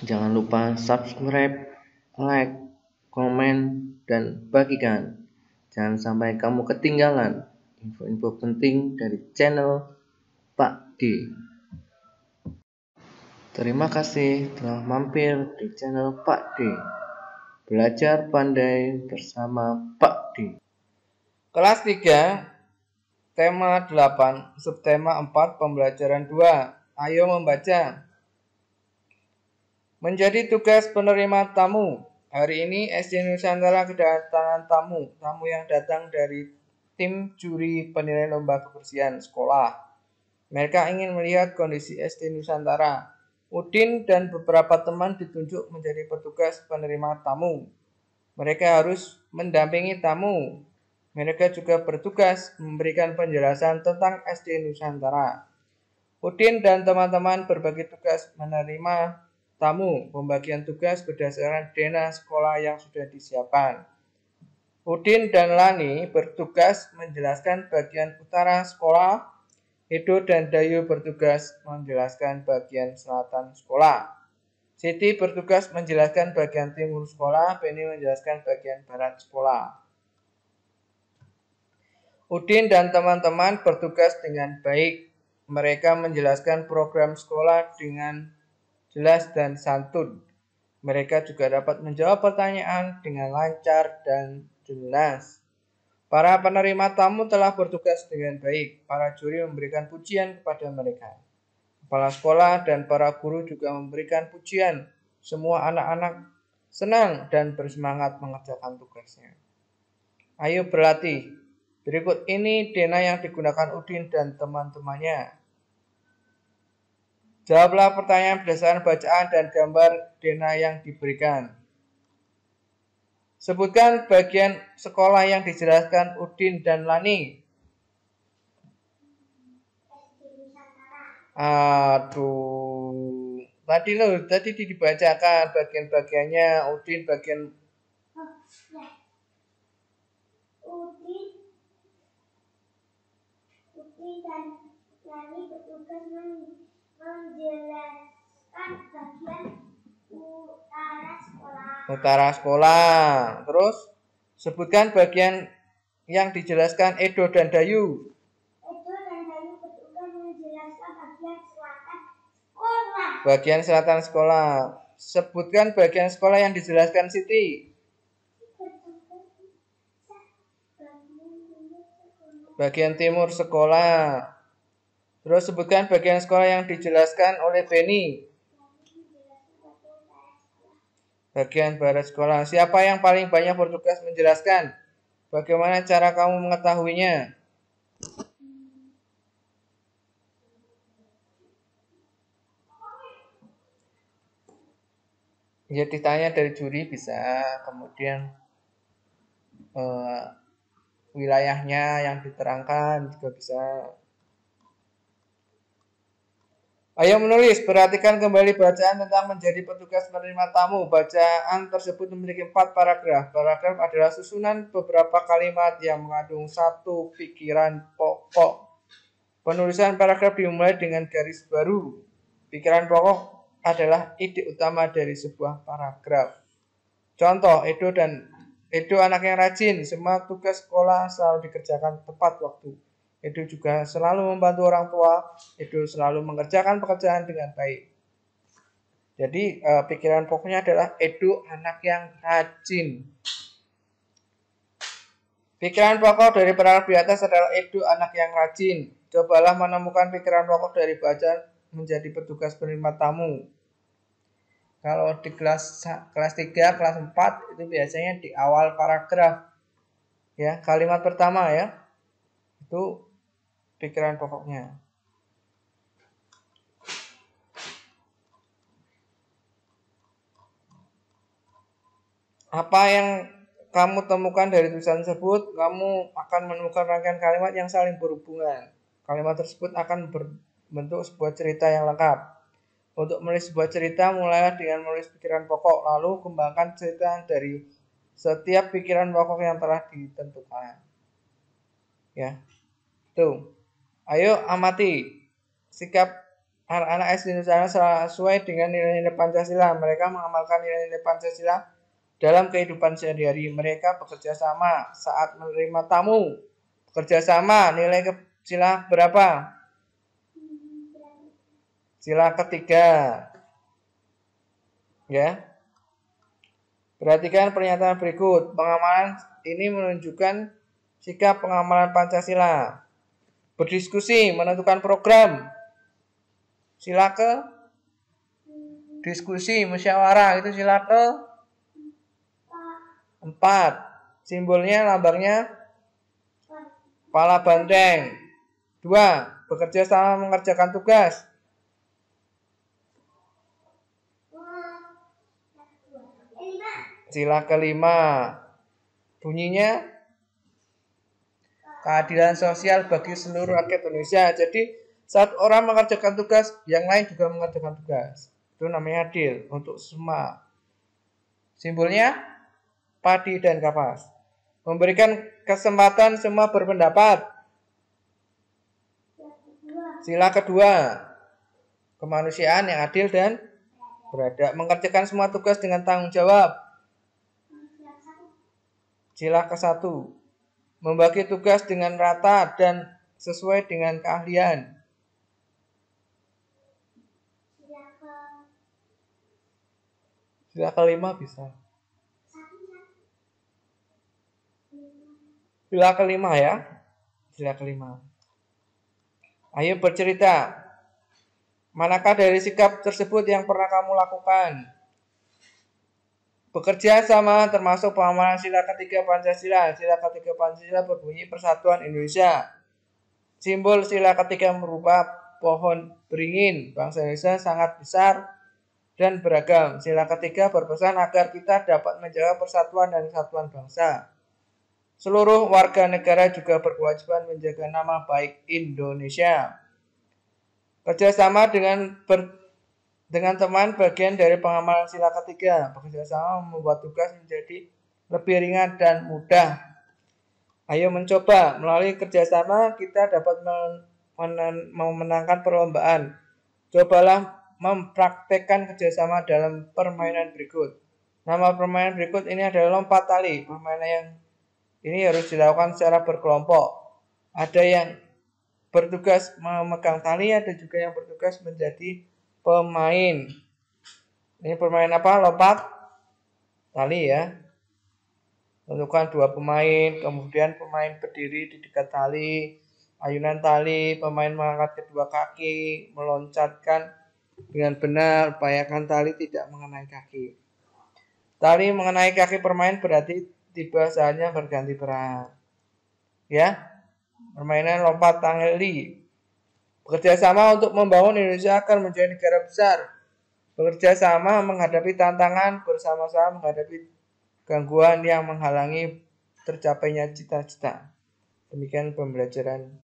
Jangan lupa subscribe, like, komen, dan bagikan. Jangan sampai kamu ketinggalan info-info penting dari channel Pak D. Terima kasih telah mampir di channel Pak D. Belajar pandai bersama Pak D. Kelas 3, tema 8, subtema 4, pembelajaran 2. Ayo membaca. Menjadi tugas penerima tamu. Hari ini SD Nusantara kedatangan tamu yang datang dari tim juri penilai lomba kebersihan sekolah. Mereka ingin melihat kondisi SD Nusantara. Udin dan beberapa teman ditunjuk menjadi petugas penerima tamu. Mereka harus mendampingi tamu. Mereka juga bertugas memberikan penjelasan tentang SD Nusantara. Udin dan teman-teman berbagi tugas menerima tamu. Pembagian tugas berdasarkan denah sekolah yang sudah disiapkan. Udin dan Lani bertugas menjelaskan bagian utara sekolah. Edo dan Dayu bertugas menjelaskan bagian selatan sekolah. Siti bertugas menjelaskan bagian timur sekolah. Beni menjelaskan bagian barat sekolah. Udin dan teman-teman bertugas dengan baik. Mereka menjelaskan program sekolah dengan jelas dan santun. Mereka juga dapat menjawab pertanyaan dengan lancar dan jelas. Para penerima tamu telah bertugas dengan baik. Para juri memberikan pujian kepada mereka. Kepala sekolah dan para guru juga memberikan pujian. Semua anak-anak senang dan bersemangat mengerjakan tugasnya. Ayo berlatih. Berikut ini denah yang digunakan Udin dan teman-temannya. Jawablah pertanyaan berdasarkan bacaan dan gambar denah yang diberikan. Sebutkan bagian sekolah yang dijelaskan Udin dan Lani. Aduh. Tadi dibacakan bagian-bagiannya. Udin bagian Udin dan Lani bertugas menjelaskan bagian utara sekolah. Terus sebutkan bagian yang dijelaskan Edo dan Dayu. Edo dan Dayu bertugas menjelaskan bagian selatan sekolah. Bagian selatan sekolah. Sebutkan bagian sekolah yang dijelaskan Siti. Bagian timur sekolah. Terus sebutkan bagian sekolah yang dijelaskan oleh Beni. Bagian barat sekolah. Siapa yang paling banyak bertugas menjelaskan? Bagaimana cara kamu mengetahuinya? Ya ditanya dari juri bisa, kemudian wilayahnya yang diterangkan juga bisa. Ayo menulis, perhatikan kembali bacaan tentang menjadi petugas penerima tamu. Bacaan tersebut memiliki 4 paragraf. Paragraf adalah susunan beberapa kalimat yang mengandung satu pikiran pokok. Penulisan paragraf dimulai dengan garis baru. Pikiran pokok adalah ide utama dari sebuah paragraf. Contoh, Edo anak yang rajin. Semua tugas sekolah selalu dikerjakan tepat waktu. Edo juga selalu membantu orang tua. Edo selalu mengerjakan pekerjaan dengan baik. Jadi pikiran pokoknya adalah Edo anak yang rajin. Pikiran pokok dari paragraf di atas adalah Edo anak yang rajin. Cobalah menemukan pikiran pokok dari bacaan menjadi petugas penerima tamu. Kalau di kelas 3, kelas 4 itu biasanya di awal paragraf. Ya, kalimat pertama ya. Itu pikiran pokoknya. Apa yang kamu temukan dari tulisan tersebut? Kamu akan menemukan rangkaian kalimat yang saling berhubungan. Kalimat tersebut akan berbentuk sebuah cerita yang lengkap. Untuk menulis sebuah cerita, mulailah dengan menulis pikiran pokok, lalu kembangkan cerita dari setiap pikiran pokok yang telah ditentukan. Ya, tuh. Ayo amati sikap anak-anak SD Nusantara sesuai dengan nilai-nilai Pancasila. Mereka mengamalkan nilai-nilai Pancasila dalam kehidupan sehari-hari. Mereka bekerja sama saat menerima tamu. Bekerja sama, nilai sila berapa? Sila ketiga. Ya. Perhatikan pernyataan berikut. Pengamalan ini menunjukkan sikap pengamalan Pancasila. Berdiskusi, menentukan program. Sila ke diskusi, musyawarah, itu sila ke 4. Simbolnya, lambangnya kepala banteng. 2. Bekerja sama mengerjakan tugas. Sila ke-5. Bunyinya keadilan sosial bagi seluruh rakyat Indonesia. Jadi saat orang mengerjakan tugas, yang lain juga mengerjakan tugas. Itu namanya adil untuk semua. Simbolnya padi dan kapas. Memberikan kesempatan semua berpendapat. Sila kedua, kemanusiaan yang adil dan beradab. Mengerjakan semua tugas dengan tanggung jawab. Sila ke-1, membagi tugas dengan rata dan sesuai dengan keahlian. Sila ke-5 bisa. Sila ke-5 ya. Sila ke-5. Ayo bercerita. Manakah dari sikap tersebut yang pernah kamu lakukan? Bekerja sama termasuk pengamalan sila ketiga Pancasila. Sila ketiga Pancasila berbunyi Persatuan Indonesia. Simbol sila ketiga berupa pohon beringin. Bangsa Indonesia sangat besar dan beragam. Sila ketiga berpesan agar kita dapat menjaga persatuan dan kesatuan bangsa. Seluruh warga negara juga berkewajiban menjaga nama baik Indonesia. Kerjasama dengan teman bagian dari pengamalan sila ketiga. Bekerjasama membuat tugas menjadi lebih ringan dan mudah. Ayo mencoba. Melalui kerjasama kita dapat memenangkan perlombaan. Cobalah mempraktekkan kerjasama dalam permainan berikut. Nama permainan berikut ini adalah lompat tali. Permainan yang ini harus dilakukan secara berkelompok. Ada yang bertugas memegang tali, ada juga yang bertugas menjadi pemain. Ini permainan apa? Lompat tali ya. Tentukan 2 pemain, kemudian pemain berdiri di dekat tali, ayunan tali, pemain mengangkat kedua kaki, meloncatkan dengan benar, upayakan tali tidak mengenai kaki. Tali mengenai kaki pemain berarti tiba saatnya berganti peran. Ya, permainan lompat tali. Bekerja sama untuk membangun Indonesia akan menjadi negara besar. Bekerja sama menghadapi tantangan, bersama-sama menghadapi gangguan yang menghalangi tercapainya cita-cita. Demikian pembelajaran